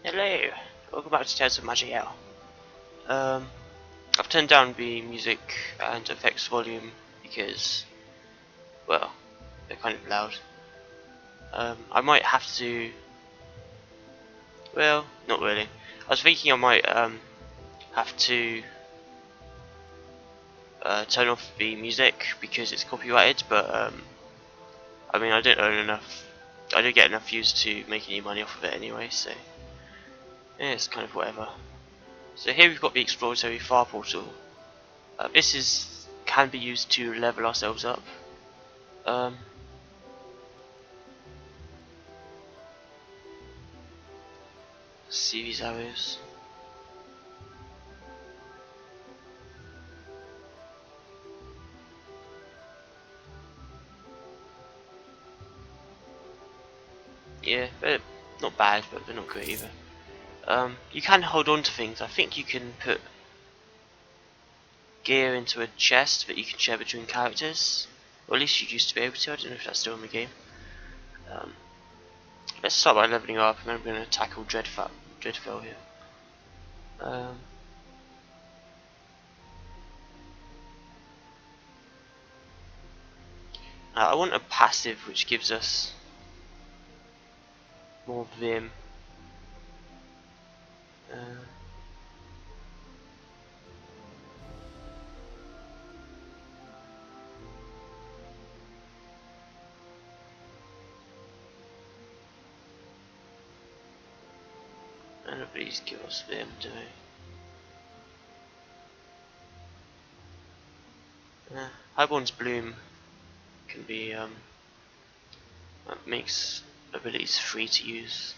Hello, welcome back to Tales of Maj'Eyal. I've turned down the music and effects volume because, well, they're kind of loud. I might have to, well, not really. I was thinking I might have to turn off the music because it's copyrighted, but I mean I don't earn enough, I don't get enough views to make any money off of it anyway, so yeah, it's kind of whatever. So here we've got the exploratory far portal. This can be used to level ourselves up. See these arrows. Yeah, they're not bad, but they're not great either. You can hold on to things. I think you can put gear into a chest that you can share between characters. Or at least you used to be able to. I don't know if that's still in the game. Let's start by leveling up, and then we're going to tackle Dreadfell here. I want a passive which gives us more vim. None of these give us vim, do they? Highborn's Bloom can be that makes abilities free to use.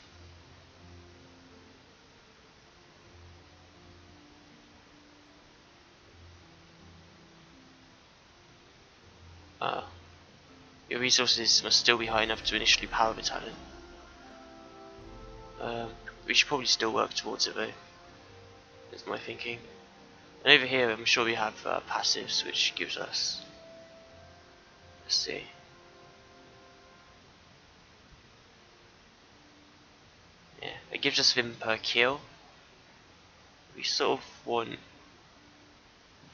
Your resources must still be high enough to initially power the talent. We should probably still work towards it though. That's my thinking. And over here I'm sure we have passives which gives us, let's see. Yeah, it gives us Vim per kill. We sort of want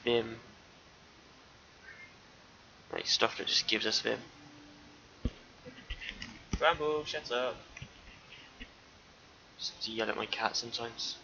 Vim, like stuff that just gives us Vim. Rambo, shut up. Just yell at my cat sometimes.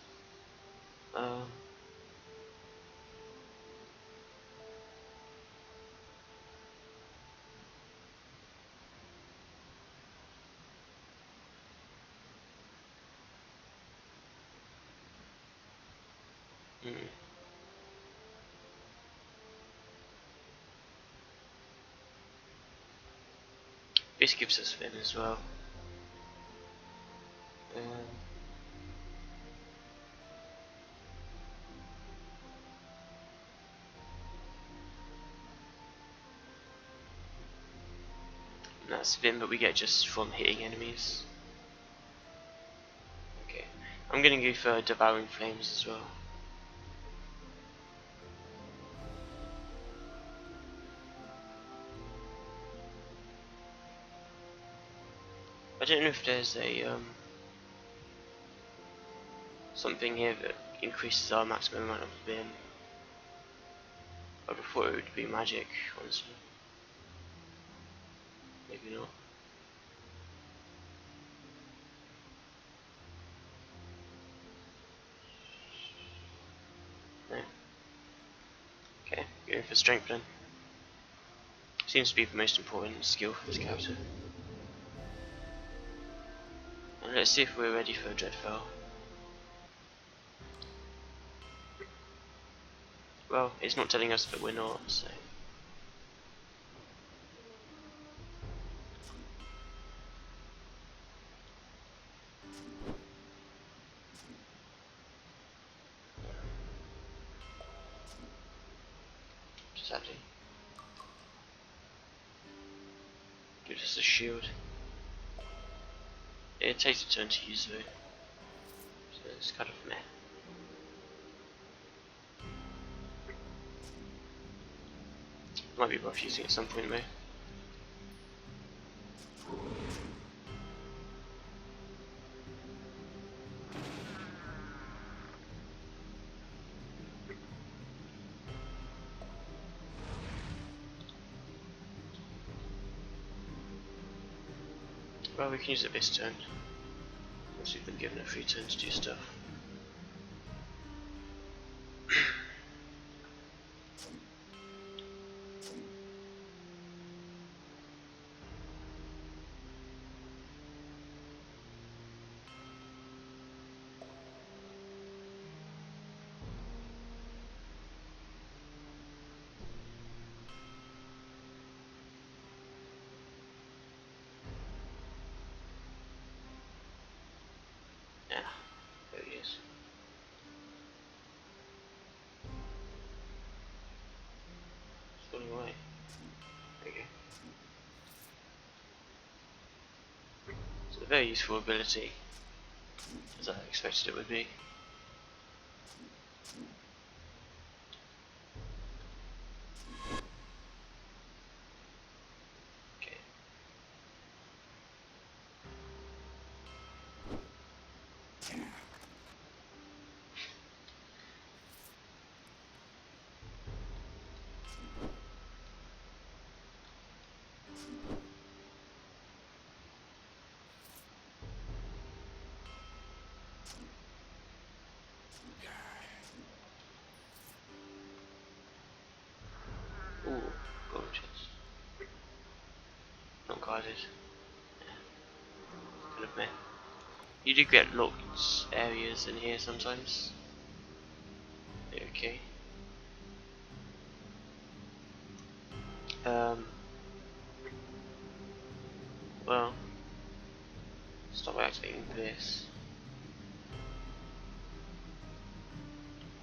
This gives us Vim as well. And that's Vim, but we get just from hitting enemies. Okay, I'm gonna go for Devouring Flames as well. I don't know if there's a something here that increases our maximum amount of Vim. I would have thought it would be magic, honestly. Maybe not. No. Okay, going for strength then. Seems to be the most important skill for this character. And let's see if we're ready for Dreadfell. Well, it's not telling us that we're not, so. Sadly. Gives us a shield. It takes a turn to use though, so it's kind of meh. Might be worth using at some point though. Well, we can use it this turn. Once we've been given a free turn to do stuff. Yeah, there he is. It's going away. Okay. It's a very useful ability, as I expected it would be. Okay. Ooh, gorgeous. Not guarded. Kind of meh. You do get locked areas in here sometimes. Okay. Well, start by activating this.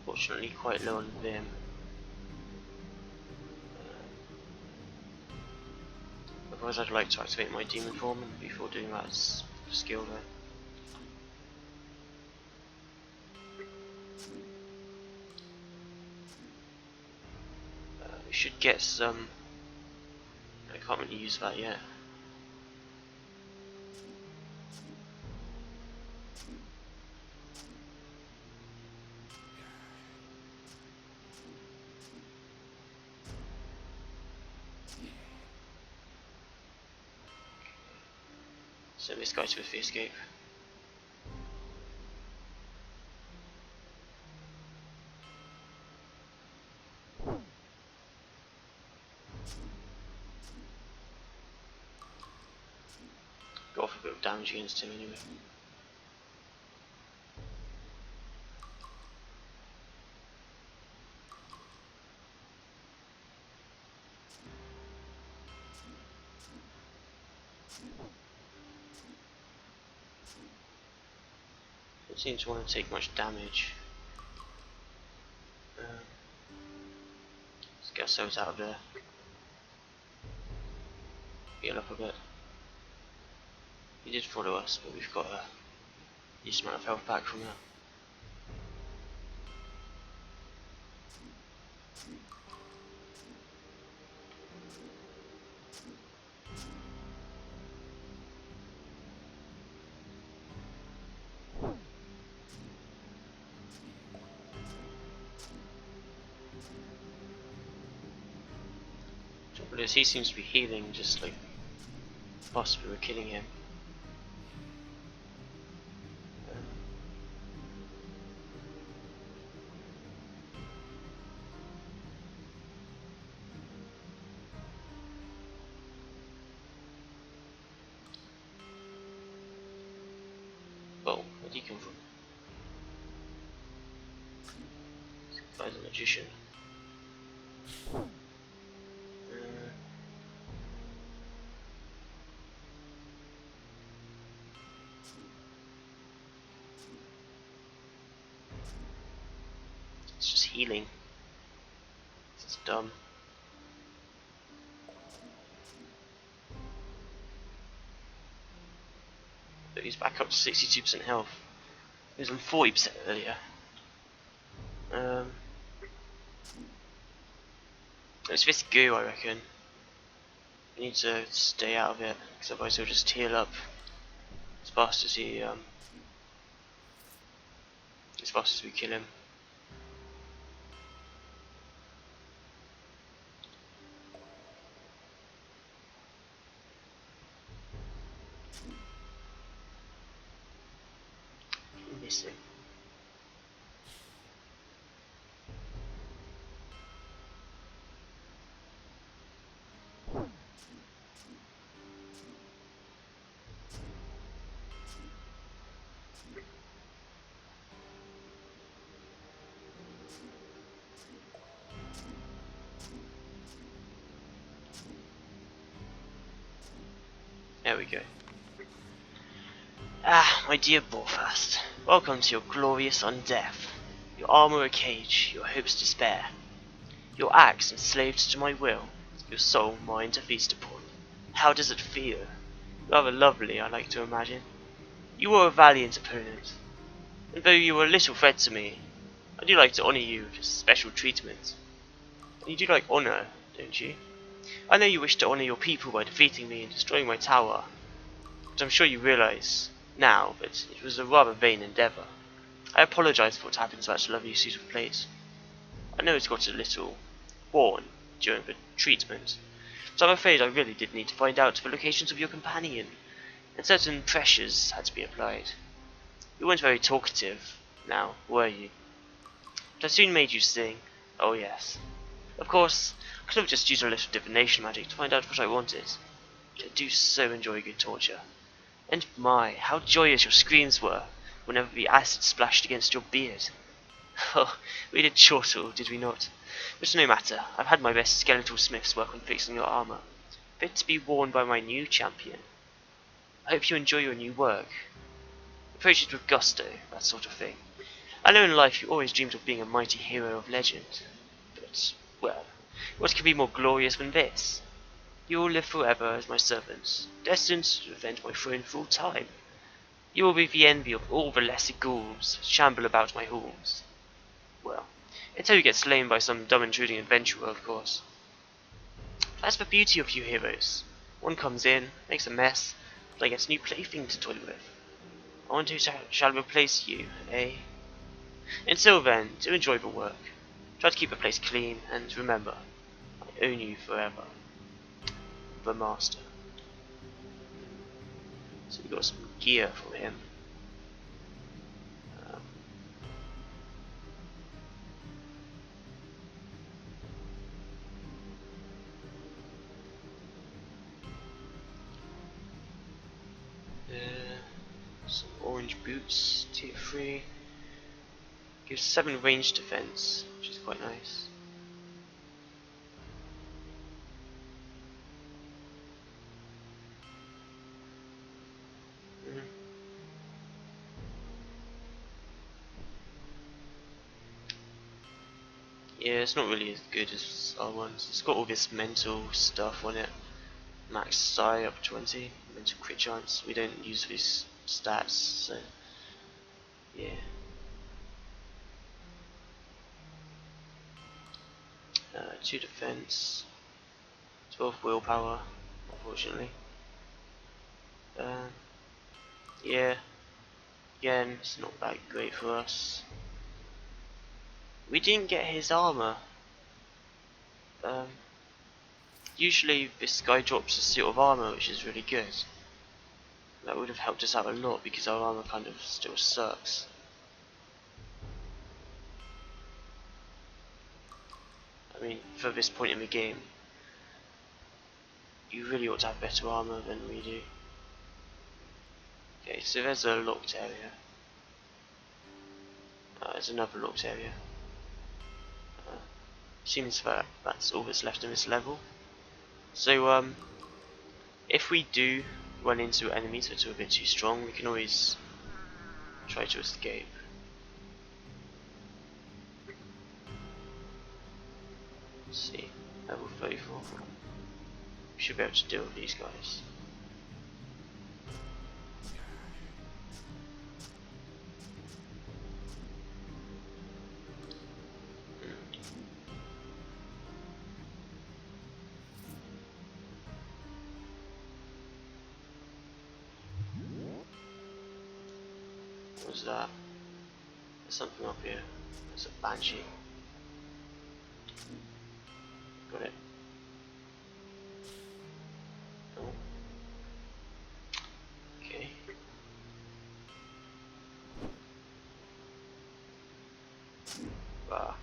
Fortunately, quite low on Vim. Otherwise, I'd like to activate my demon form, and before doing that, it's a skill though. We should get some. I can't really use that yet. So this guy's with the escape. Got off a bit of damage against him anyway. Don't seem to want to take much damage. Let's get ourselves out of there. Heal up a bit. He did follow us, but we've got a decent amount of health back from that. Trouble is, he seems to be healing just like possibly we're killing him. Whoa, where'd he come from? This guy's a magician. It's just healing. It's dumb. But he's back up to 62% health. He was on 40% earlier. It's this goo, I reckon. We need to stay out of it, because otherwise he'll just heal up as fast as as fast as we kill him. missing. There we go. Ah, my dear Borfast, welcome to your glorious undeath. Your armor a cage, your hopes despair. Your axe enslaved to my will, your soul mine to feast upon. How does it feel? Rather lovely, I like to imagine. You were a valiant opponent, and though you were a little threat to me, I do like to honour you with special treatment. And you do like honour, don't you? I know you wish to honour your people by defeating me and destroying my tower, but I'm sure you realise now that it was a rather vain endeavour. I apologise for what happened to that lovely suit of plate. I know it's got a little worn during the treatment, but I'm afraid I really did need to find out the locations of your companion, and certain pressures had to be applied. You weren't very talkative, now, were you? But I soon made you sing. Oh yes. Of course, I could have just used a little divination magic to find out what I wanted. I do so enjoy good torture. And my, how joyous your screams were whenever the acid splashed against your beard. Oh, we did chortle, did we not? But no matter, I've had my best skeletal smiths work on fixing your armour, fit to be worn by my new champion. I hope you enjoy your new work. Approach it with gusto, that sort of thing. I know in life you always dreamed of being a mighty hero of legend, but, well, what could be more glorious than this? You will live forever as my servants, destined to defend my throne full time. You will be the envy of all the lesser ghouls that shamble about my halls. Well, until you get slain by some dumb intruding adventurer, of course. That's the beauty of you heroes. One comes in, makes a mess, but I get a new plaything to toy with. I wonder who shall replace you, eh? Until then, do enjoy the work. Try to keep the place clean, and remember, I own you forever. The Master. So we got some gear from him. Some orange boots, tier 3. Gives 7 range defense, which is quite nice. Yeah, it's not really as good as our ones. It's got all this mental stuff on it. Max psi up 20, mental crit chance. We don't use these stats, so yeah. 2 defense, 12 willpower, unfortunately. Yeah, again, it's not that great for us. We didn't get his armor. Usually this guy drops a suit of armor, which is really good. That would have helped us out a lot because our armor kind of still sucks. I mean, for this point in the game, you really ought to have better armor than we do. Okay, so there's a locked area. There's another locked area. Seems that that's all that's left in this level. So, if we do run into enemies that are a bit too strong, we can always try to escape. Let's see, level 34. We should be able to deal with these guys. What's that? There's something up here. There's a banshee. Got it. Oh. Okay. Ah.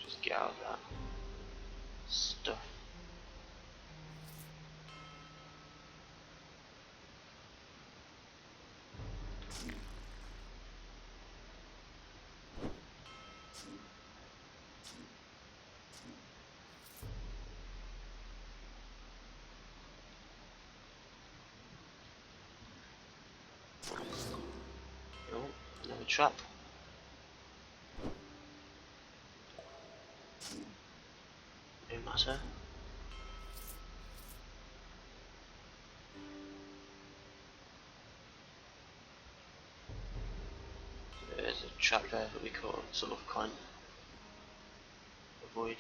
Just get out of that stuff. Oh, another trap. No matter. There's a trap there that we can't avoid.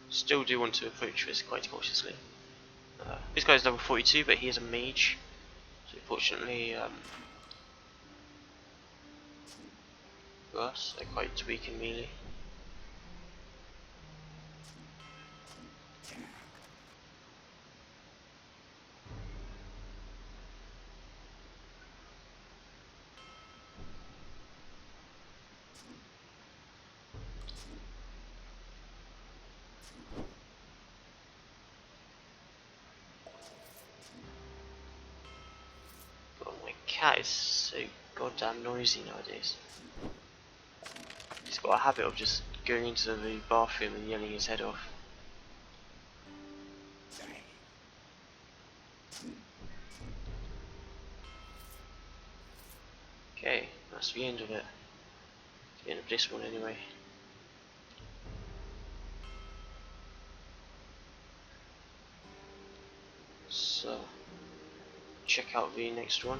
Still do want to approach this quite cautiously. This guy's level 42, but he is a mage, so fortunately for us, they're quite weak in melee. God, my cat is so goddamn noisy nowadays. He's got a habit of just going into the bathroom and yelling his head off. Okay, that's the end of it. The end of this one anyway. So, check out the next one.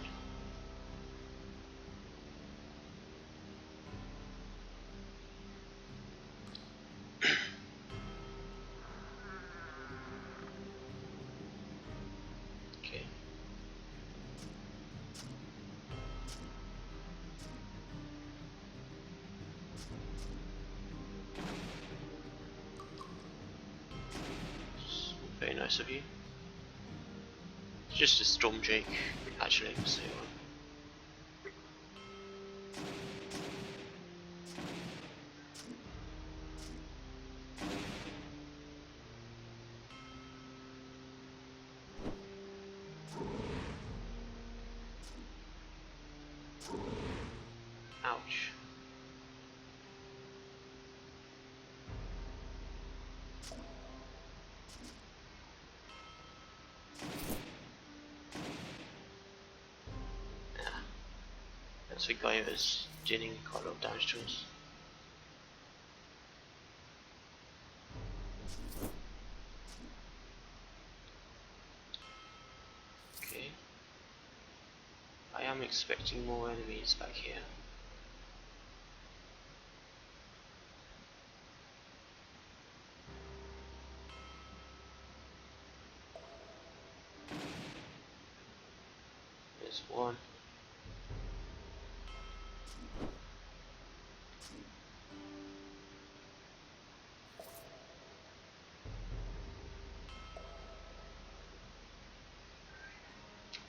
Okay. Very nice of you. It's just a storm drake, actually, so ouch. Yeah. That's the guy who's dealing quite a lot of damage to us. Okay. I am expecting more enemies back here. There's one.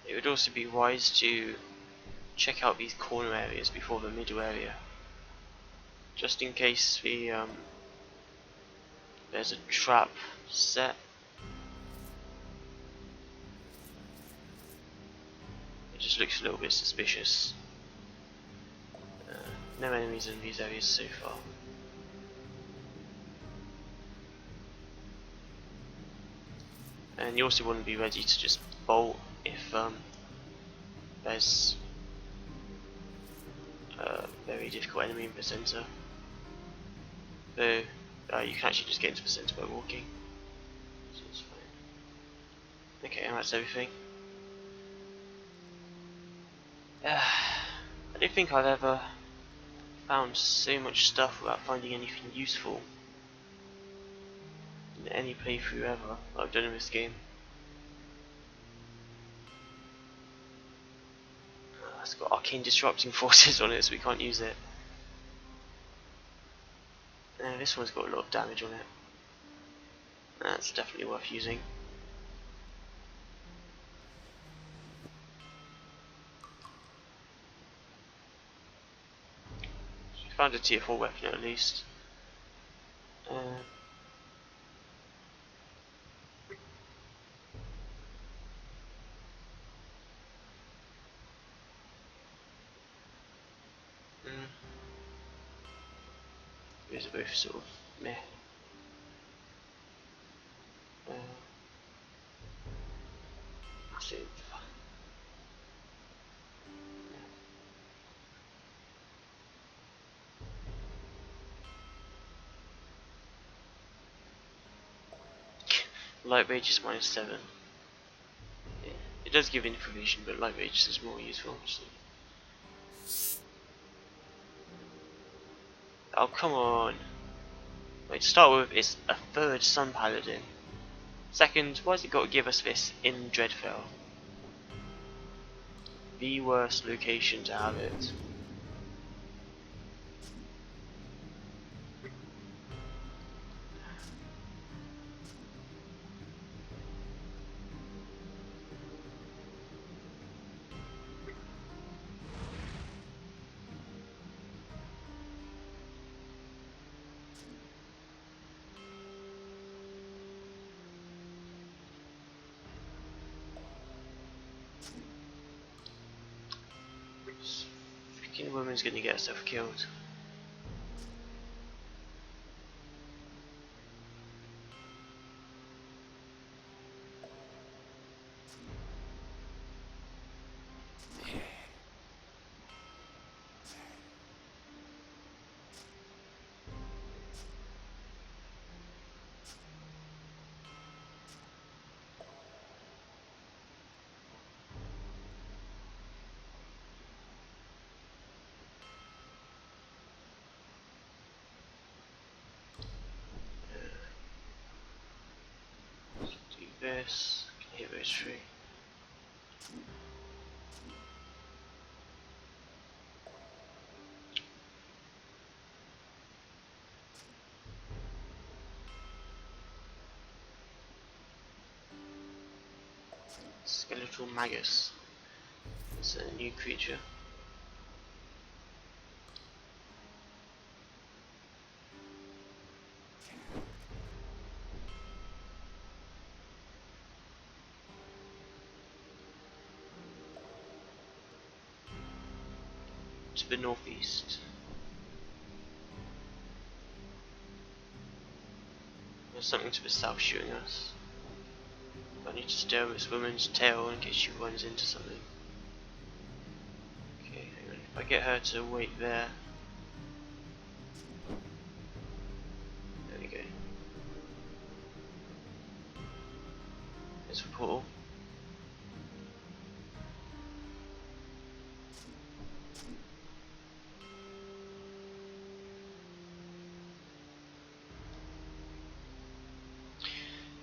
It would also be wise to check out these corner areas before the middle area, just in case there's a trap set. just looks a little bit suspicious. No enemies in these areas so far. And you also want to be ready to just bolt if there's a very difficult enemy in the centre. Though you can actually just get into the centre by walking, so it's fine. Okay, and that's everything. I don't think I've ever found so much stuff without finding anything useful in any playthrough ever that I've done in this game. It's got arcane disrupting forces on it, so we can't use it. This one's got a lot of damage on it. That's definitely worth using. Found a tier 4 weapon at least. These are both sort of meh. That's it. Light rage is -7. Yeah. It does give information, but light rage is more useful. So. Oh, come on. Wait, to start with, it's a third Sun Paladin. Second, why's it got to give us this in Dreadfell? The worst location to have it. This freaking woman's gonna get herself killed. Do this, can hit those three. Skeletal Magus. It's a new creature. To the northeast. There's something to the south shooting us. I need to stare at this woman's tail in case she runs into something. Okay, hang on. If I get her to wait there. There we go. There's a portal.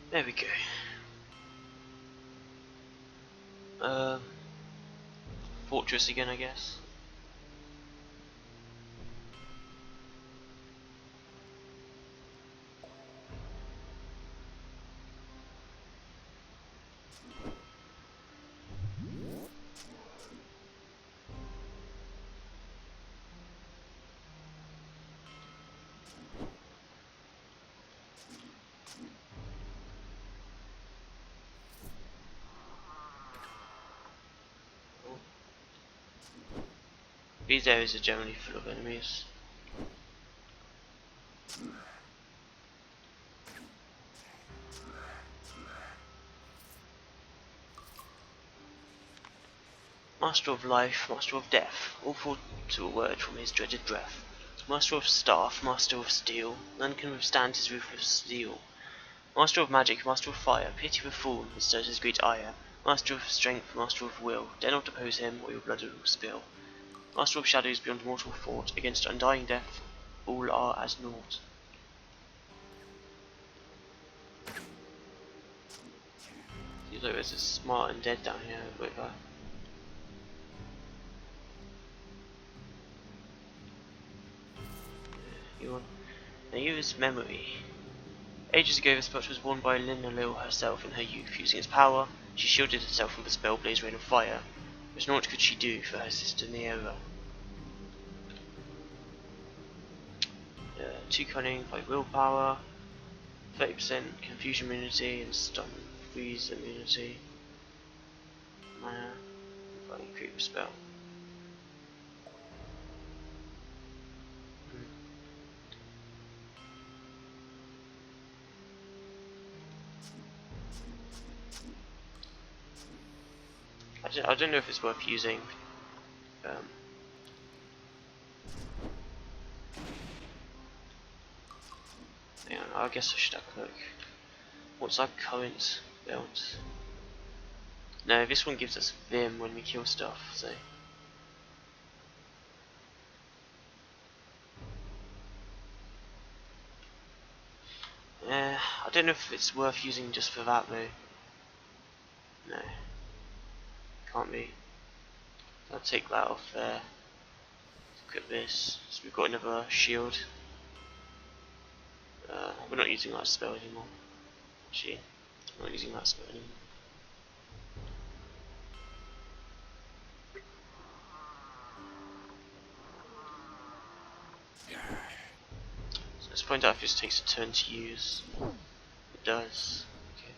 There we go. Fortress again, I guess. These areas are generally full of enemies. Master of life, master of death, all fall to a word from his dreaded breath. Master of staff, master of steel, none can withstand his ruthless steel. Master of magic, master of fire, pity the fool that stirs his great ire. Master of strength, master of will, dare not oppose him, or your blood will spill. Master of shadows beyond mortal thought, against undying death, all are as naught. Seems like there's a smart and dead down here, but you want Nayu's memory. Ages ago this spot was worn by Linalil herself in her youth. Using its power, she shielded herself from the spell blaze rain of fire. But naught could she do for her sister Niera. Too cunning by willpower, 30% confusion immunity and stun freeze immunity. Mana, fighting creep spell. I don't know if it's worth using. Hang on, I guess I should have a look. What's our current belt? No, this one gives us Vim when we kill stuff, so. I don't know if it's worth using just for that though. No. Can't be. I'll take that off there. Look at this. So we've got another shield. We're not using that spell anymore. Actually, I'm not using that spell anymore. So let's find out if this takes a turn to use. It does. Okay.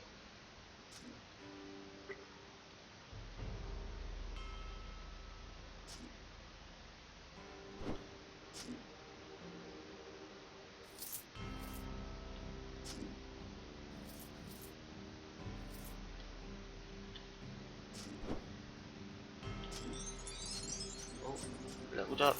Oh, leveled up.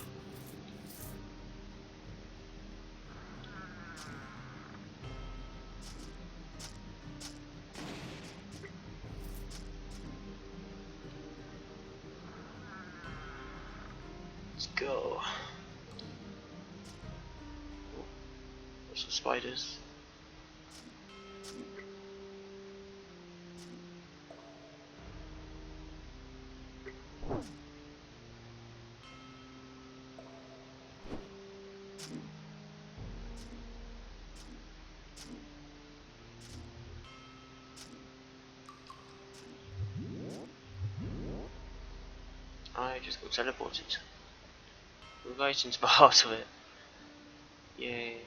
Let's go. Oh, there's some spiders. I just got teleported. We're right into the heart of it. Yay.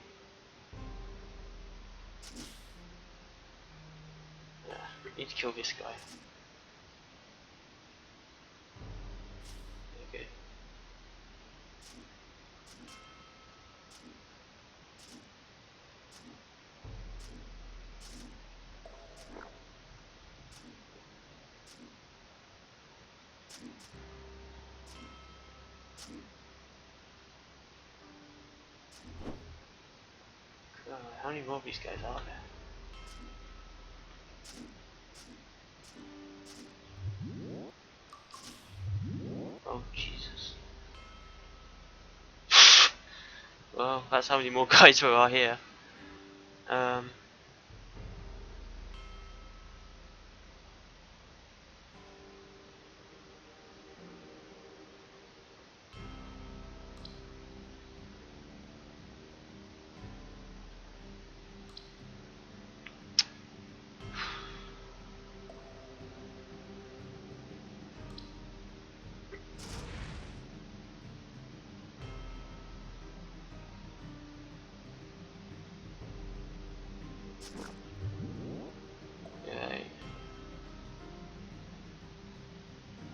Yeah, need to kill this guy. Okay. How many more of these guys are there? Oh Jesus. Well, that's how many more guys there are here. Yeah.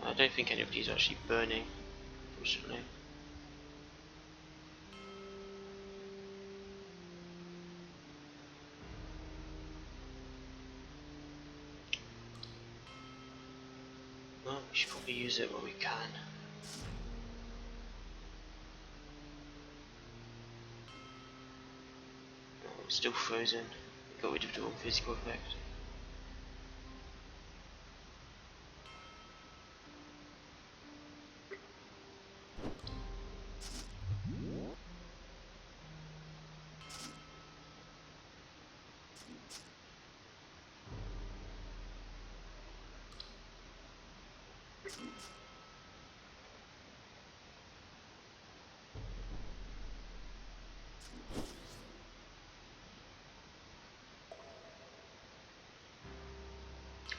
I don't think any of these are actually burning, unfortunately. Well, we should probably use it when we can. Oh, it's still frozen. We got rid of the wrong physical effect.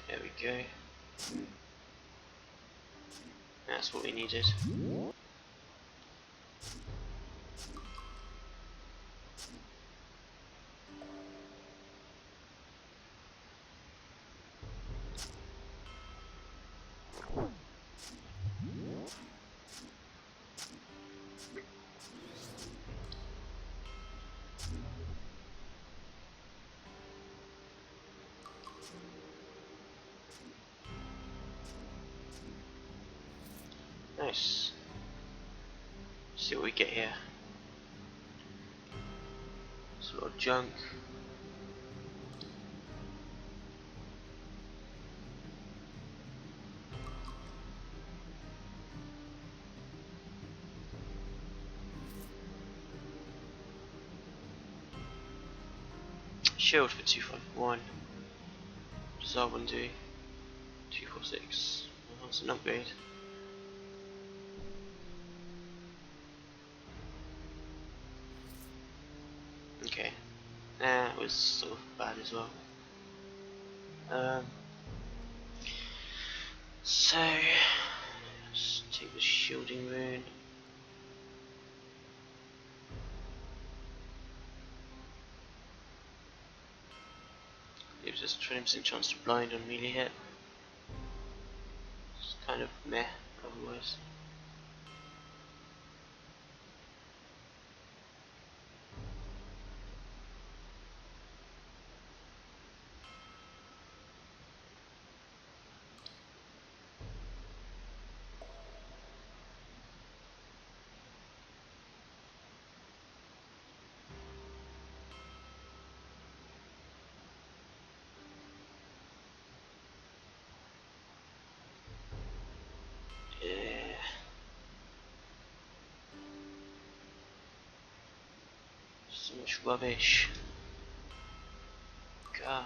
There we go. That's what we needed. Nice. See what we get here. It's a lot of junk. Shield for 251. What does that one do? 246. Well, that's an upgrade. Okay. That was sort of bad as well. So let's take the shielding rune. Gives us a 20% chance to blind on melee hit. It's kind of meh otherwise. Yeah. So much rubbish. God.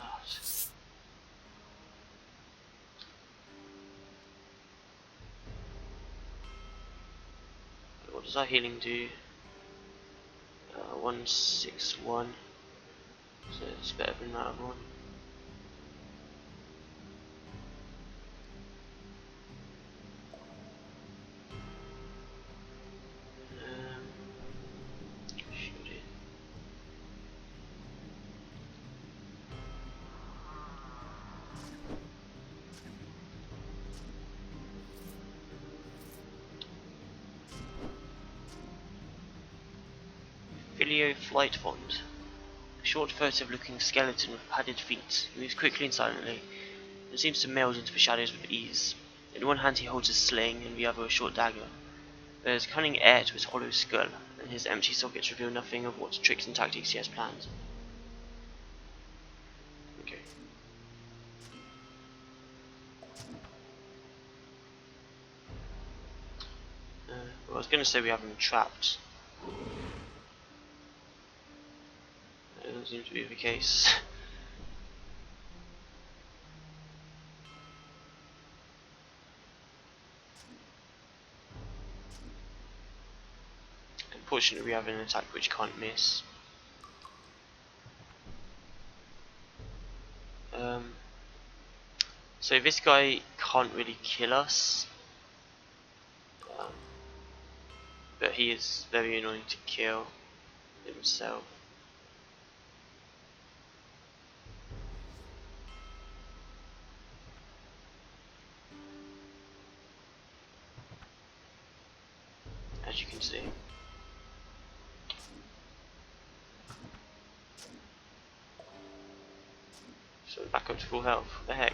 What does our healing do? 161. So it's better than that one. Shoot it. Filio Flight Bond. A short, furtive-looking skeleton with padded feet. He moves quickly and silently, and seems to meld into the shadows with ease. In one hand he holds a sling, and the other a short dagger. There is a cunning air to his hollow skull, and his empty sockets reveal nothing of what tricks and tactics he has planned. Okay. Well, I was going to say we have him trapped. That doesn't seem to be the case. Unfortunately, we have an attack which can't miss. So this guy can't really kill us, but he is very annoying to kill himself. As you can see. So back up to full health. What the heck?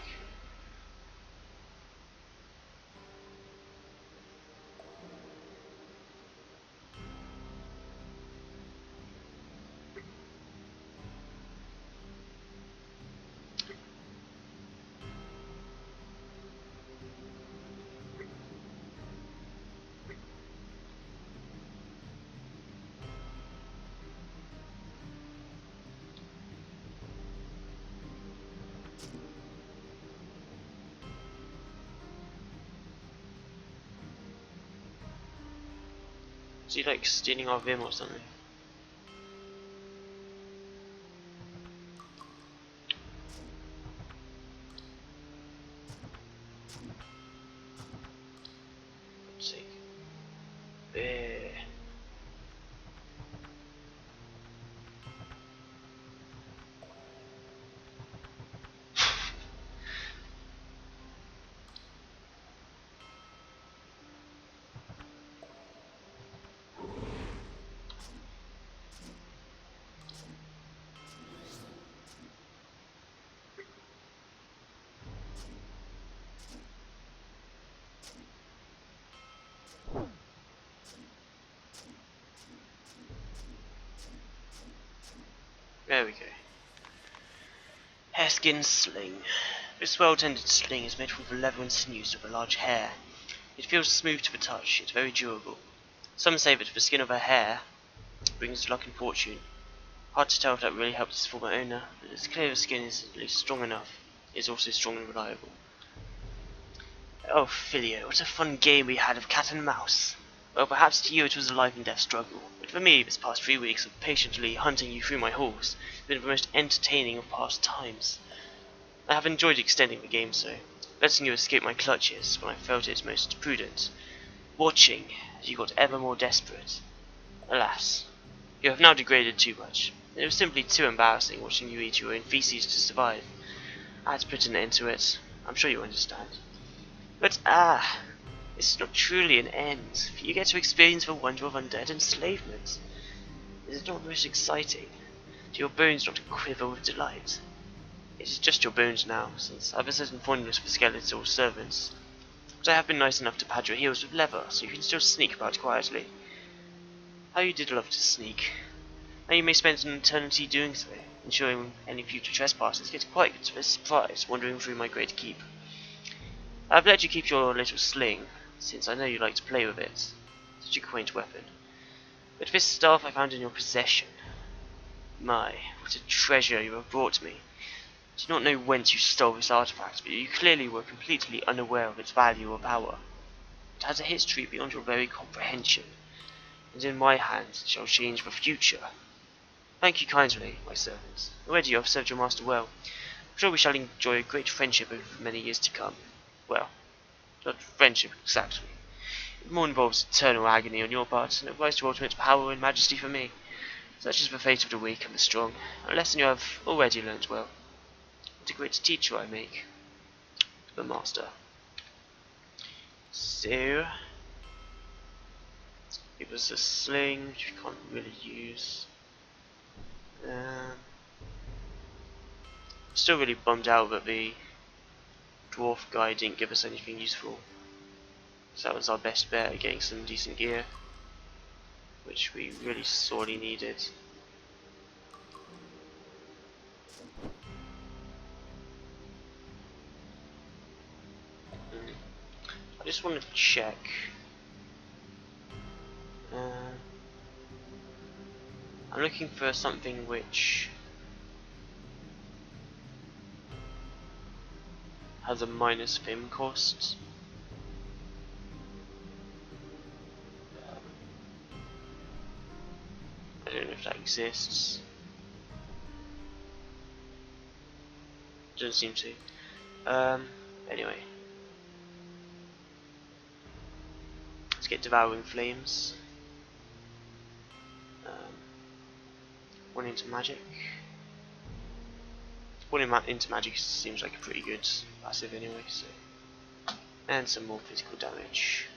Is he like stealing our Vim or something? Let's see. There. There we go. Hareskin sling. This well-tended sling is made from the leather and sinews of a large hare. It feels smooth to the touch, yet very durable. Some say that the skin of a hare brings luck and fortune. Hard to tell if that really helps its former owner, but it's clear the skin is at least strong enough. It is also strong and reliable. Oh, Filio, what a fun game we had of cat and mouse. Well, perhaps to you it was a life and death struggle, but for me this past 3 weeks of patiently hunting you through my halls has been the most entertaining of past times. I have enjoyed extending the game so, letting you escape my clutches when I felt it most prudent, watching as you got ever more desperate. Alas, you have now degraded too much. It was simply too embarrassing watching you eat your own feces to survive. I had to put an end to it. I'm sure you understand. But this is not truly an end, for you get to experience the wonder of undead enslavement. Is it not most exciting? Do your bones not quiver with delight? It is just your bones now, since I have a certain fondness for skeletal servants. But I have been nice enough to pad your heels with leather, so you can still sneak about quietly. How you did love to sneak. Now you may spend an eternity doing so, ensuring any future trespassers get quite a surprise wandering through my great keep. I have let you keep your little sling, since I know you like to play with it. Such a quaint weapon. But this staff I found in your possession. My, what a treasure you have brought me. I do not know whence you stole this artifact, but you clearly were completely unaware of its value or power. It has a history beyond your very comprehension, and in my hands it shall change the future. Thank you kindly, my servants. Already you have served your master well. I'm sure we shall enjoy a great friendship over many years to come. Well, not friendship exactly. It more involves eternal agony on your part, and it rise to ultimate power and majesty for me. Such is the fate of the weak and the strong, a lesson you have already learnt well. What a great teacher I make. The master. So, it was a sling, which we can't really use. Still really bummed out that the dwarf guy didn't give us anything useful. So that was our best bet at getting some decent gear, which we really sorely needed. I just want to check. I'm looking for something which has a minus Vim cost. I don't know if that exists. Doesn't seem to. Anyway. Let's get Devouring Flames. One into magic. One into magic seems like a pretty good passive anyway, so. And some more physical damage.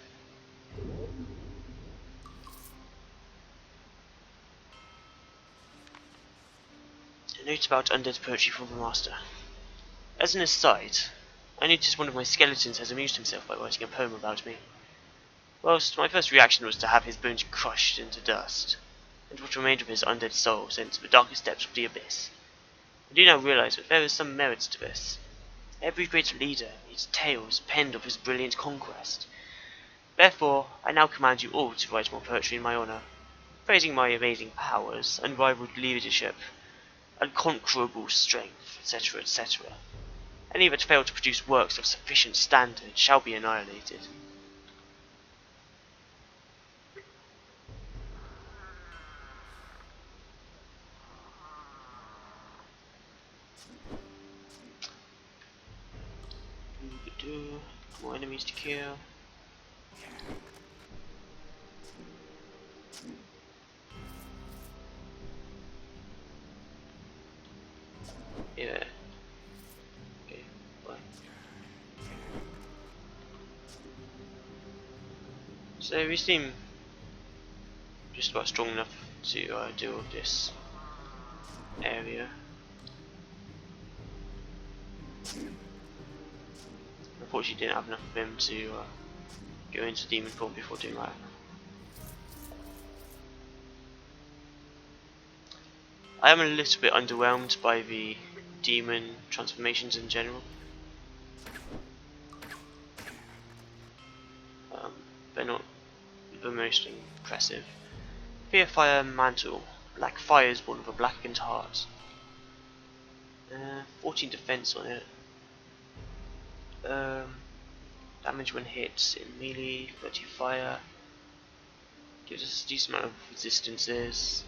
A note about undead poetry from the master. As an aside, I noticed one of my skeletons has amused himself by writing a poem about me. Whilst my first reaction was to have his bones crushed into dust, and what remained of his undead soul sent to the darkest depths of the abyss, I do now realize that there is some merit to this. Every great leader needs tales penned of his brilliant conquest. Therefore, I now command you all to write more poetry in my honor, praising my amazing powers, unrivaled leadership, unconquerable strength, etc., etc. Any that fail to produce works of sufficient standard shall be annihilated. more enemies to kill. Yeah. Okay, bye. So we seem just about strong enough to deal with this area. Unfortunately, didn't have enough of him to go into demon form before doing that. I am a little bit underwhelmed by the demon transformations in general. They're not the most impressive. Fear Fire Mantle. Black Fire is born with a blackened heart. 14 defense on it. Damage when hits in melee, 30 fire. Gives us a decent amount of resistances.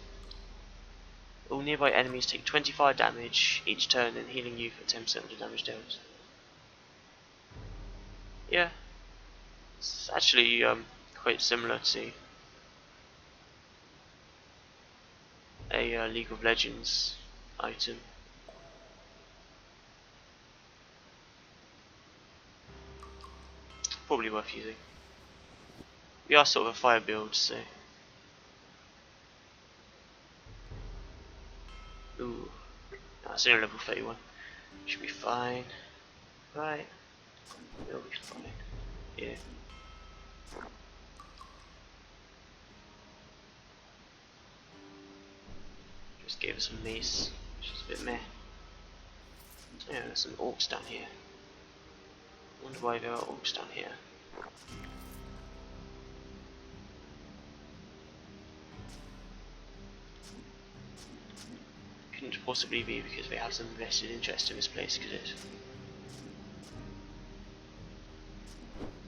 All nearby enemies take 25 damage each turn, and healing you for 10% of the damage dealt. Yeah, it's actually quite similar to a League of Legends item. Probably worth using. We are sort of a fire build, so. Ooh, that's only level 31. Should be fine. Right. We'll be fine. Yeah. Just gave us a mace, which is a bit meh. Yeah, there's some orcs down here. Wonder why there are orcs down here. Couldn't possibly be because they have some vested interest in this place, could it?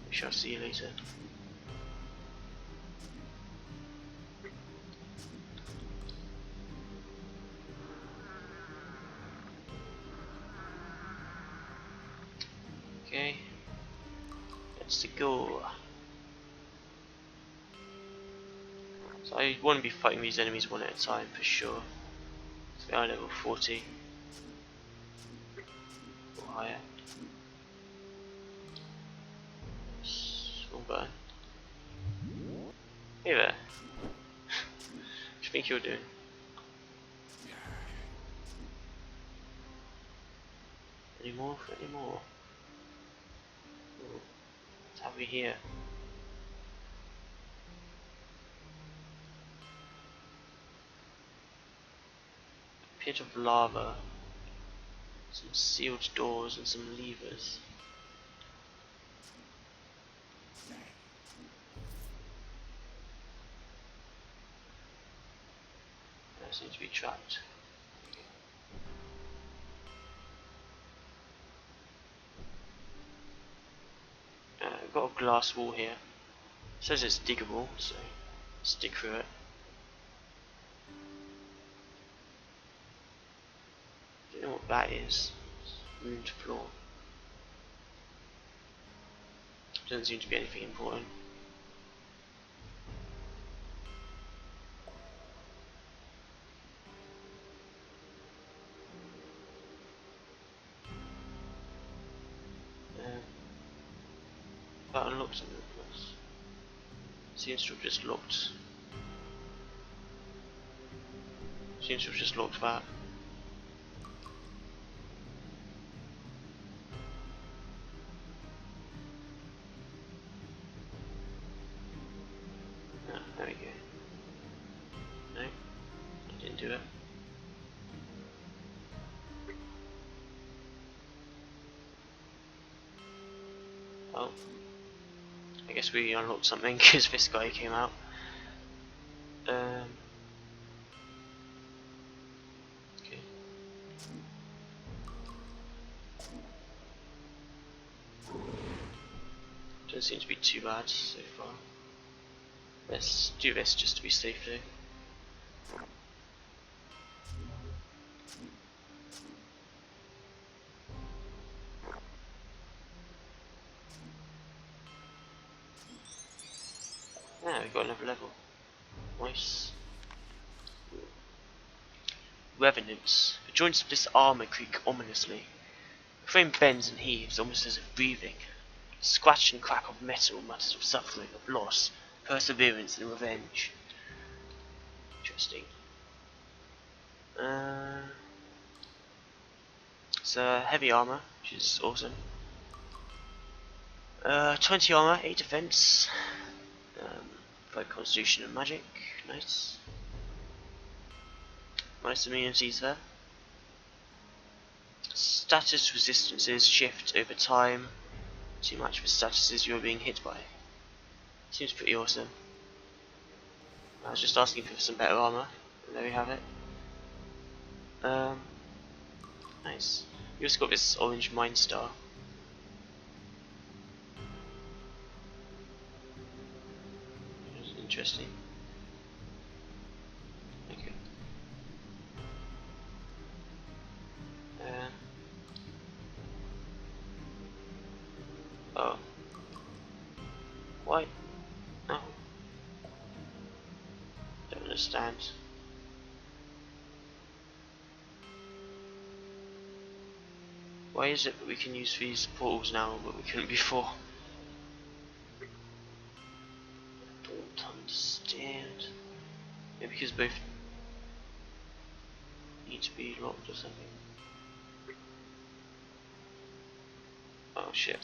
We shall see later. Okay, let's go. So I want to be fighting these enemies one at a time for sure. So we are level 40 or higher. Small button. Hey there. What do you think you're doing? Any more? Any more? Ooh. What have we here? Pit of lava. Some sealed doors and some levers. That seems to be trapped. I've got a glass wall here. It says it's diggable, so let's dig through it. Don't know what that is. Ruined floor. Doesn't seem to be anything important. That unlocked something for us. Seems to have just locked. Seems to have just locked that. Ah, there we go. No, I didn't do it. Oh, I guess we unlocked something because this guy came out. Okay. Doesn't seem to be too bad so far. Let's do this just to be safe though. Yeah, we got another level. Nice. Revenants. The joints of this armor creak ominously. The frame bends and heaves, almost as if breathing. Scratch and crack of metal mutters of suffering, of loss, perseverance, and revenge. Interesting. It's heavy armor, which is awesome. 20 armor, 8 defense, 5 constitution and magic. Nice. Nice immunities there. Status resistances shift over time to match the statuses you're being hit by. Seems pretty awesome. I was just asking for some better armor, and there we have it. Nice. You also got this orange mind star. Which is interesting. Okay. Oh. Why? Oh. Don't understand. Why is it that we can use these portals now, but we couldn't before? Don't understand. Maybe because both need to be locked or something. Oh shit.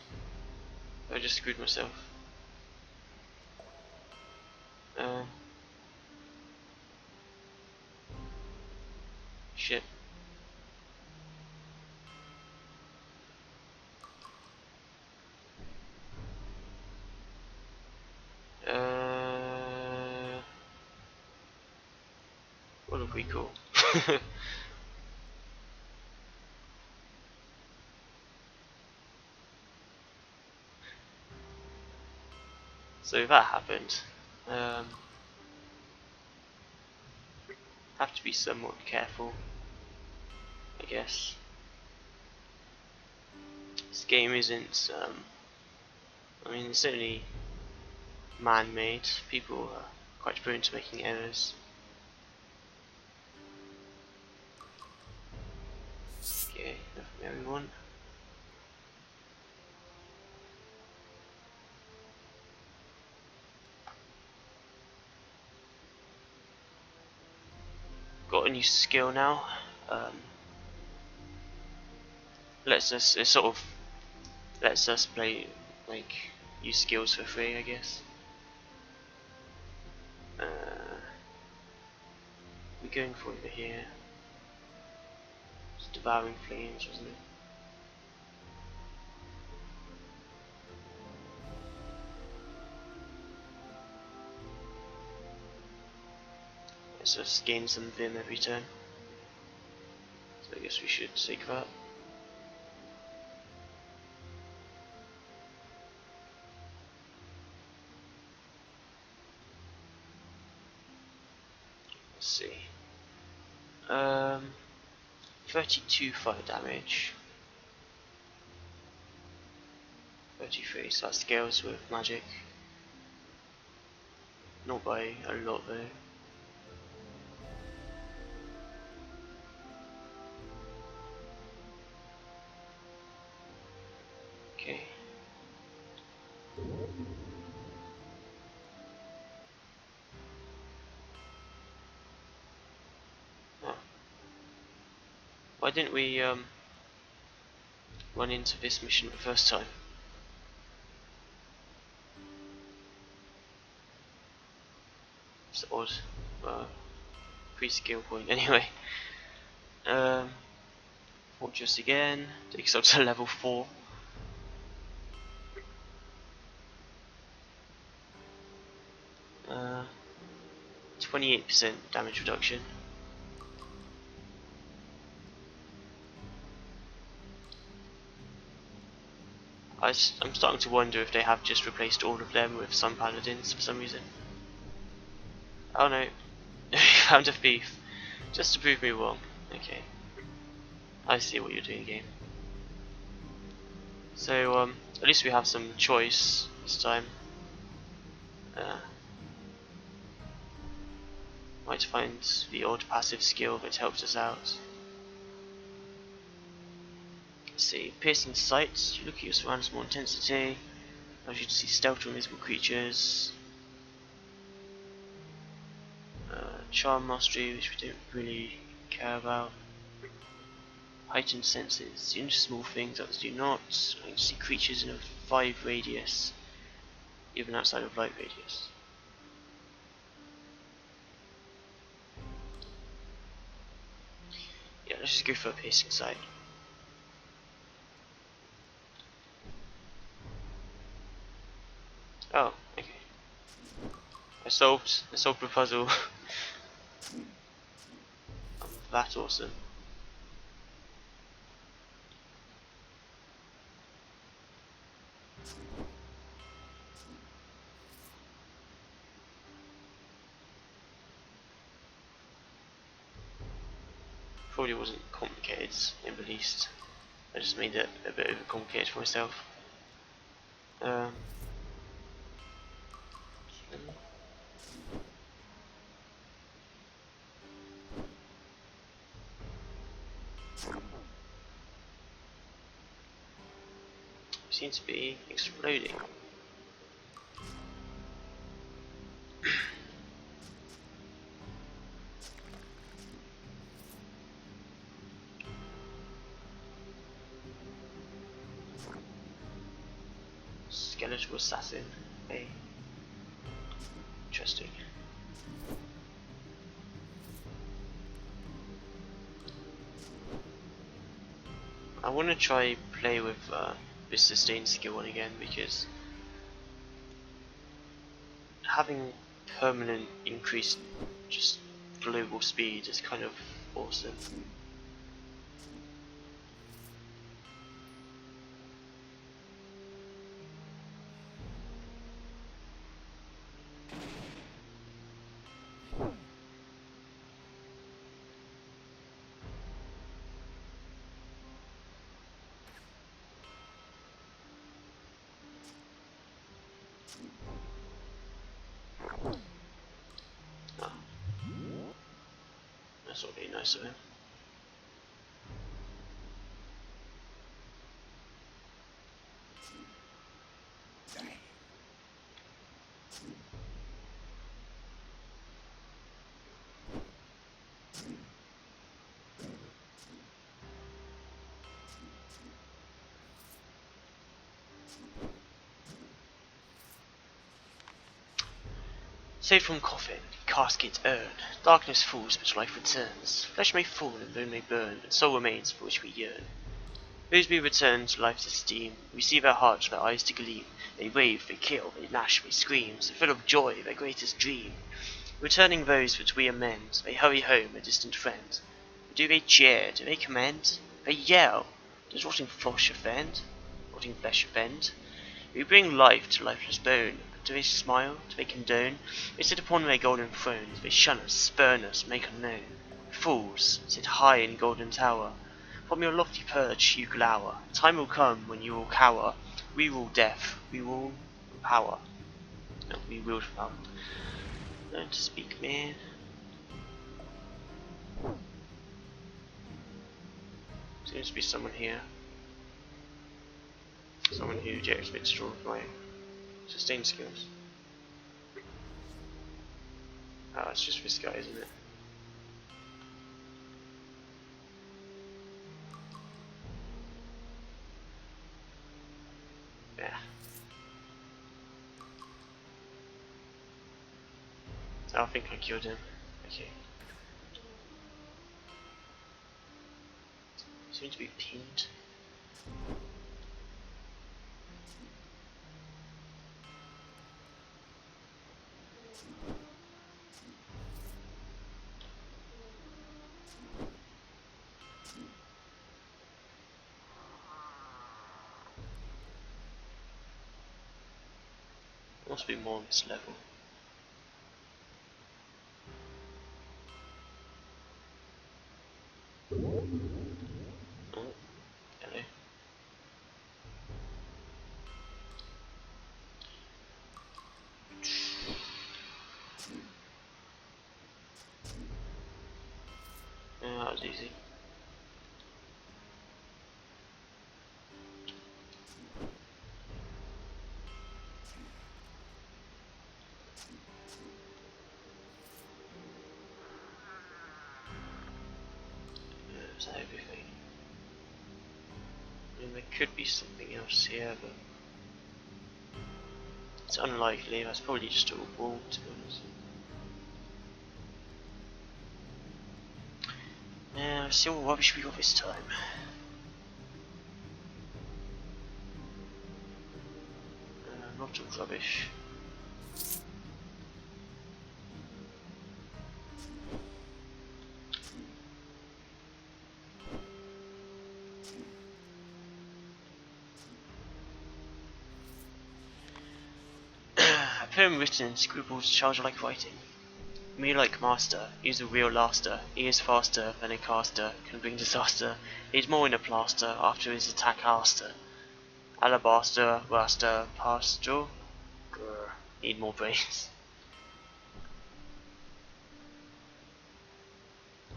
I just screwed myself. Shit. What if we call? So that happened. Have to be somewhat careful, I guess. This game isn't. I mean, it's only man-made. People are quite prone to making errors. Okay, enough from everyone. Got a new skill now. Lets us. It sort of lets us play, like, use skills for free, I guess. We're going for over here. It's devouring flames, wasn't it? Let's just gain some vim every turn. So I guess we should take that. Let's see. 32 fire damage. 33, so that scales with magic. Not by a lot though. Okay. Oh. Why didn't we run into this mission the first time? It's odd. Free skill point anyway. Fortress again, takes up to level 4. Uh, 28% damage reduction. I'm starting to wonder if they have just replaced all of them with some paladins for some reason. Oh no, found a thief, just to prove me wrong. Okay, I see what you're doing, game. So at least we have some choice this time. Might find the odd passive skill that helps us out. Let's see, piercing sight. You look at your surroundings with more intensity. Allows you to see stealth or invisible creatures. Charm mastery, which we don't really care about. Heightened senses. You notice small things, others do not. I can see creatures in a 5 radius, even outside of light radius. Yeah, let's just go for a piercing sight. Oh, okay. I solved the puzzle. I'm that awesome. Probably wasn't complicated in the least. I just made it a bit overcomplicated for myself. Seems to be exploding. Skeletal assassin. Hey. Interesting. I want to try play with this sustain skill one again, because having permanent increased just global speed is kind of awesome. Oh, that's not really nice of him. Saved from coffin, casket urn, darkness falls but life returns. Flesh may fall and bone may burn, but soul remains for which we yearn. Those we return to life's esteem, we see their hearts, their eyes to gleam. They rave, they kill, they gnash, they scream, so full of joy, their greatest dream. Returning those that we amend, they hurry home, a distant friend. Do they cheer? Do they commend? They yell. Does rotting flesh offend? Rotting flesh offend? We bring life to lifeless bone. Do they smile? Do they condone? They sit upon their golden thrones. They shun us, spurn us, make unknown. Fools, sit high in golden tower. From your lofty perch you glower. Time will come when you will cower. We rule death. We rule power. No, we wield power. Learn to speak, man. Seems to be someone here. Someone who gets a bit strong with my sustain skills. Oh, it's just this guy, isn't it? Yeah. Oh, I think I killed him. Okay. Seems to be pinned. There must be more on this level. Oh, hello. was easy. Is that everything? I mean, there could be something else here, but it's unlikely. That's probably just a wall, to be honest. Yeah, let's see what rubbish we got this time. Not all rubbish. A poem written in scribbles charge like writing. Me like master, he's a real laster. He is faster than a caster, can bring disaster. He's more in a plaster after his attack aster. Alabaster, raster, pastoral. Grr. Need more brains.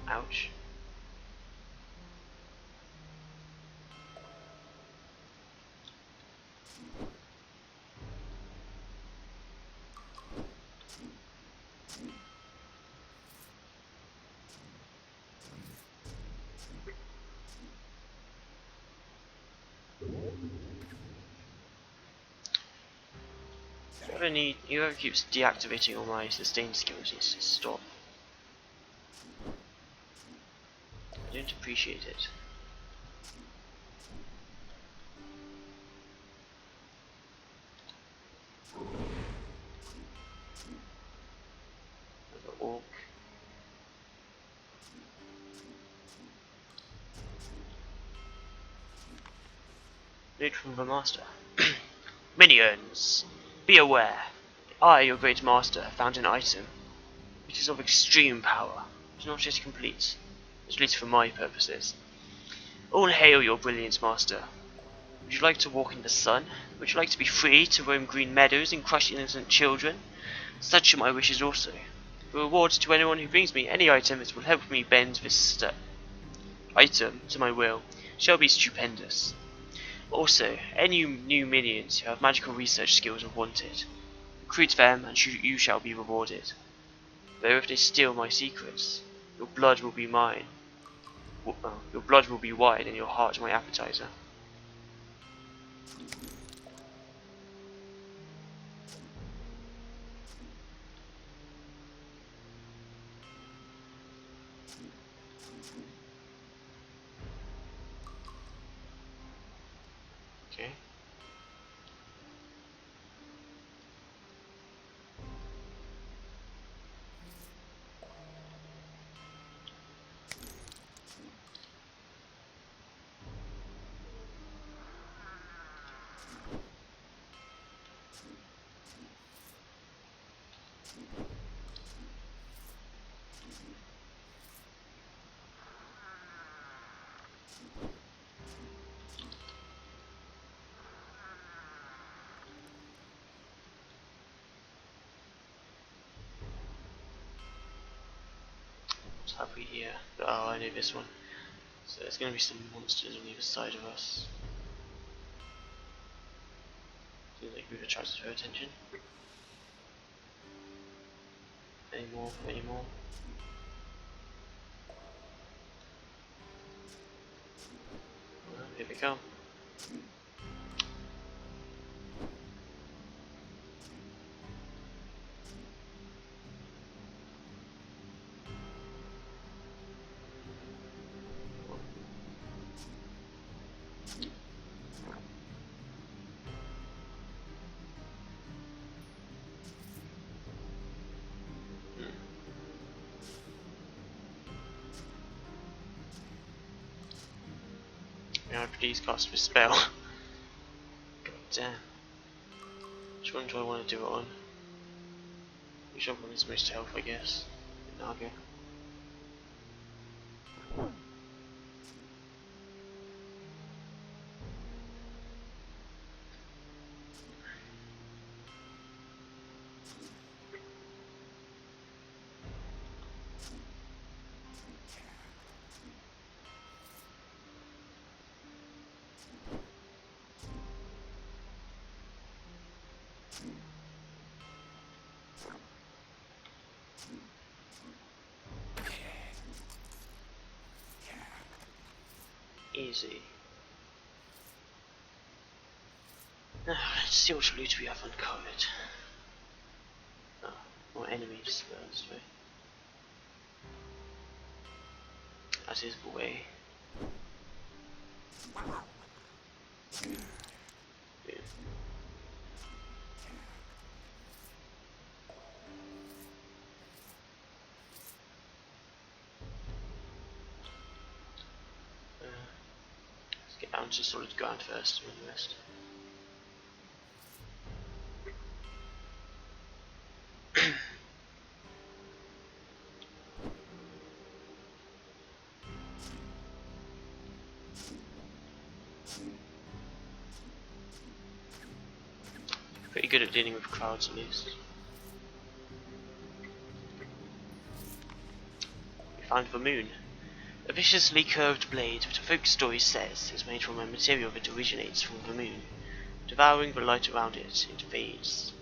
Ouch. Whoever keeps deactivating all my sustained skills needs to stop. I don't appreciate it. Another orc. Note from the master. Minions, be aware. I, your great master, found an item. It is of extreme power. It is not yet complete, at least for my purposes. All hail your brilliant master. Would you like to walk in the sun? Would you like to be free to roam green meadows and crush innocent children? Such are my wishes also. The reward to anyone who brings me any item that will help me bend this item to my will shall be stupendous. Also, any new minions who have magical research skills are wanted. Recruit them and you shall be rewarded. Though if they steal my secrets, your blood will be mine. Your blood will be wide and your heart my appetizer. Okay. What have we here? Oh, I know this one. So there's going to be some monsters on either side of us. Seems like we've attracted her attention. Any more? Any more? Well, here we come. Now please cast this spell. God damn. Which one do I want to do it on? Which one is most health, I guess? Naga. easy. Now, let's see what loot we have uncovered. Oh, more enemies first, right? That is the way. Yeah. Let's get down to solid ground first and the rest. Pretty good at dealing with crowds at least. We found the moon. A viciously curved blade, which a folk story says is made from a material that originates from the moon. Devouring the light around it, it fades.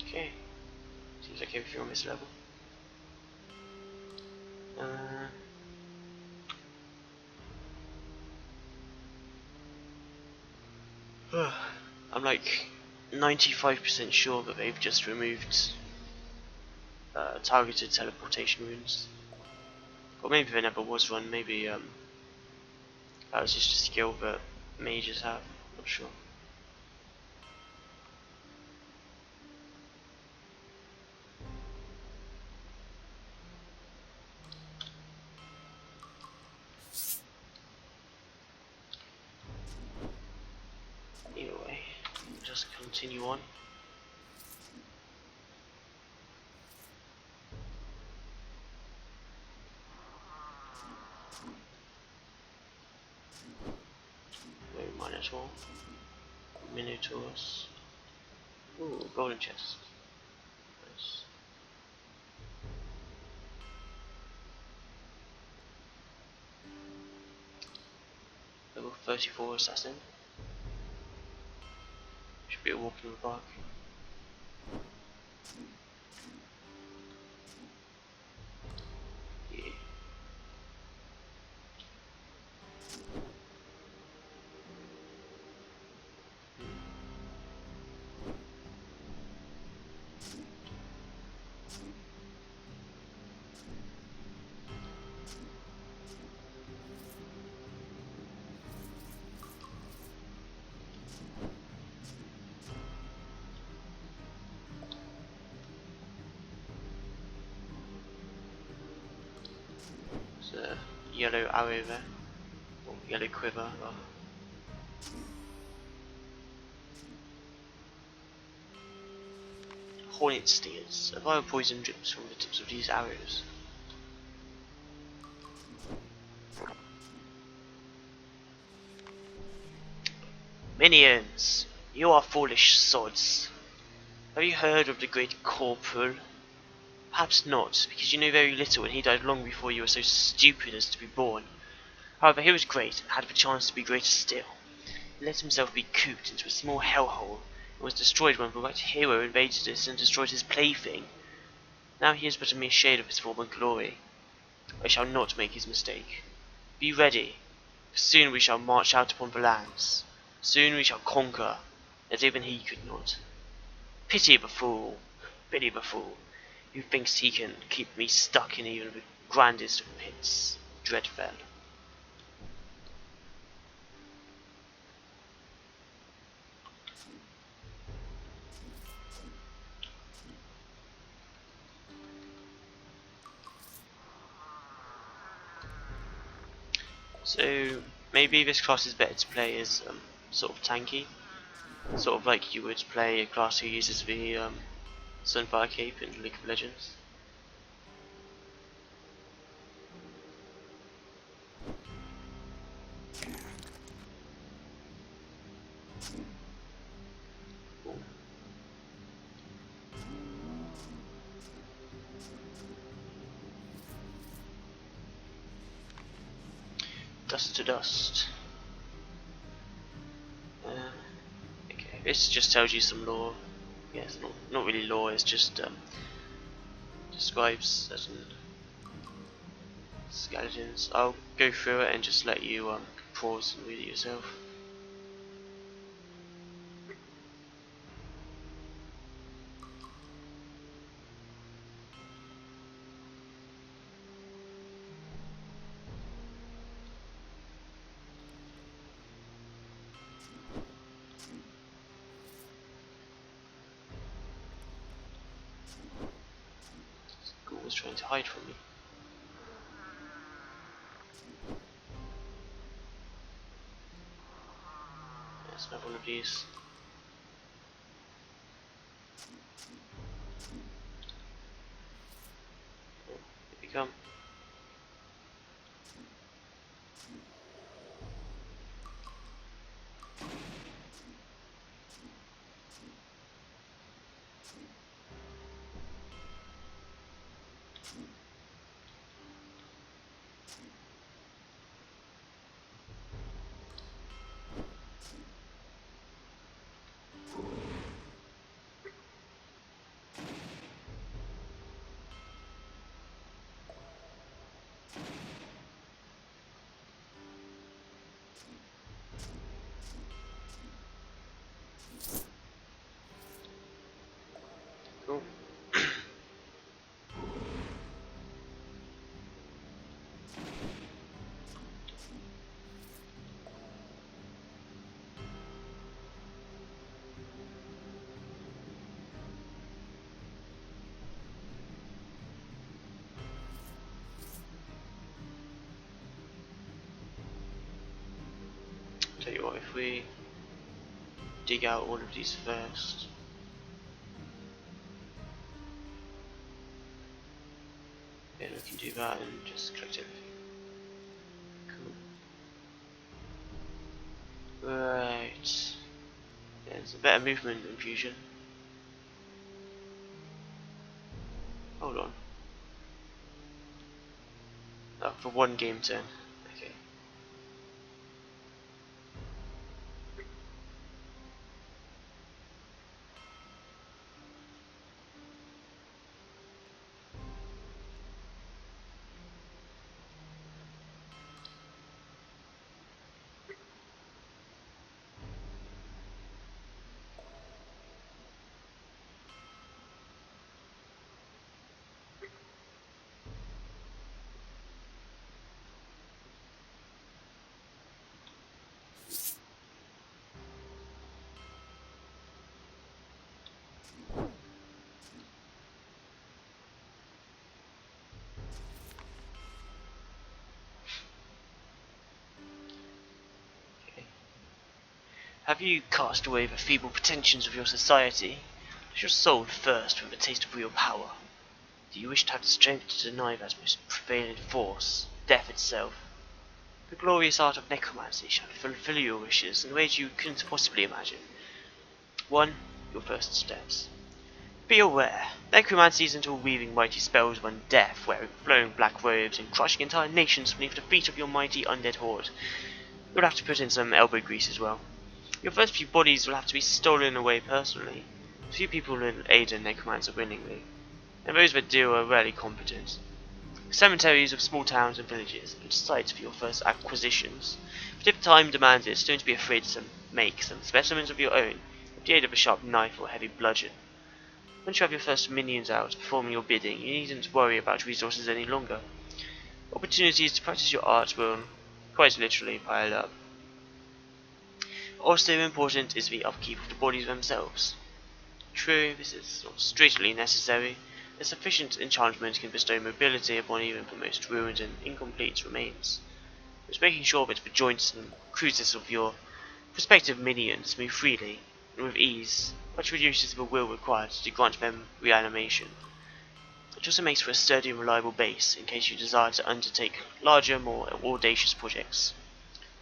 Okay. Seems like everything on this level. I'm like 95% sure that they've just removed targeted teleportation runes. Or maybe there never was one, maybe that was just a skill that mages have, not sure. Either way, just continue on. No mine at all. Minotaurs. Ooh, golden chest. Nice. Level 34 assassin. Should be a walk in the park. Yeah. There's a yellow arrow there. Or yellow quiver. Or hornet steers. A viral poison drips from the tips of these arrows. Minions, you are foolish sods. Have you heard of the great Corporal? Perhaps not, because you know very little and he died long before you were so stupid as to be born. However, he was great and had the chance to be greater still. He let himself be cooped into a small hellhole and was destroyed when the right hero invaded it and destroyed his plaything. Now he is but a mere shade of his former glory. I shall not make his mistake. Be ready, for soon we shall march out upon the lands. Soon we shall conquer, as even he could not. Pity the fool, pity the fool, who thinks he can keep me stuck in even the grandest of pits, Dreadfell. So maybe this class is better to play as sort of tanky, sort of like you would play a class who uses the Sunfire Cape in League of Legends. Dust to dust. Okay, this just tells you some lore. Yeah, it's not really lore, it's just describes certain skeletons. I'll go through it and just let you pause and read it yourself. Ghoul was trying to hide from me. There's another one of these. Oh, here we come. Cool. Tell you what, if we dig out all of these first. Then we can do that and just collect everything. Cool. Right. There's a better movement in Fusion. Hold on. Oh, for one game turn. Okay. Have you cast away the feeble pretensions of your society? Does your soul thirst for the taste of real power? Do you wish to have the strength to deny that most prevalent force, death itself? The glorious art of necromancy shall fulfill your wishes in ways you couldn't possibly imagine. 1. Your first steps. Be aware, necromancy isn't all weaving mighty spells of undeath, wearing flowing black robes and crushing entire nations beneath the feet of your mighty undead horde. You'll have to put in some elbow grease as well. Your first few bodies will have to be stolen away personally. Few people will aid a necromancer willingly, and those that do are rarely competent. Cemeteries of small towns and villages are sites for your first acquisitions, but if time demands it, don't be afraid to make some specimens of your own with the aid of a sharp knife or heavy bludgeon. Once you have your first minions out performing your bidding, you needn't worry about resources any longer. Opportunities to practice your art will, quite literally, pile up. Also important is the upkeep of the bodies themselves. True, this is not strictly necessary, as sufficient enchantment can bestow mobility upon even the most ruined and incomplete remains. It's making sure that the joints and cruises of your prospective minions move freely and with ease, which reduces the will required to grant them reanimation. It also makes for a sturdy and reliable base in case you desire to undertake larger, more audacious projects.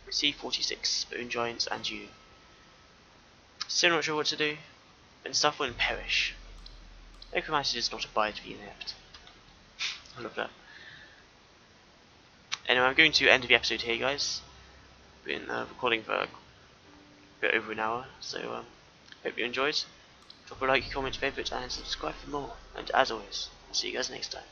C46, Bone Giants and you. Still not sure what to do? Then suffer and perish. Necromancy does not abide the inept. I love that. Anyway, I'm going to end the episode here, guys. Been recording for a bit over an hour, so hope you enjoyed. Drop a like, comment, favourite, and subscribe for more. And as always, I'll see you guys next time.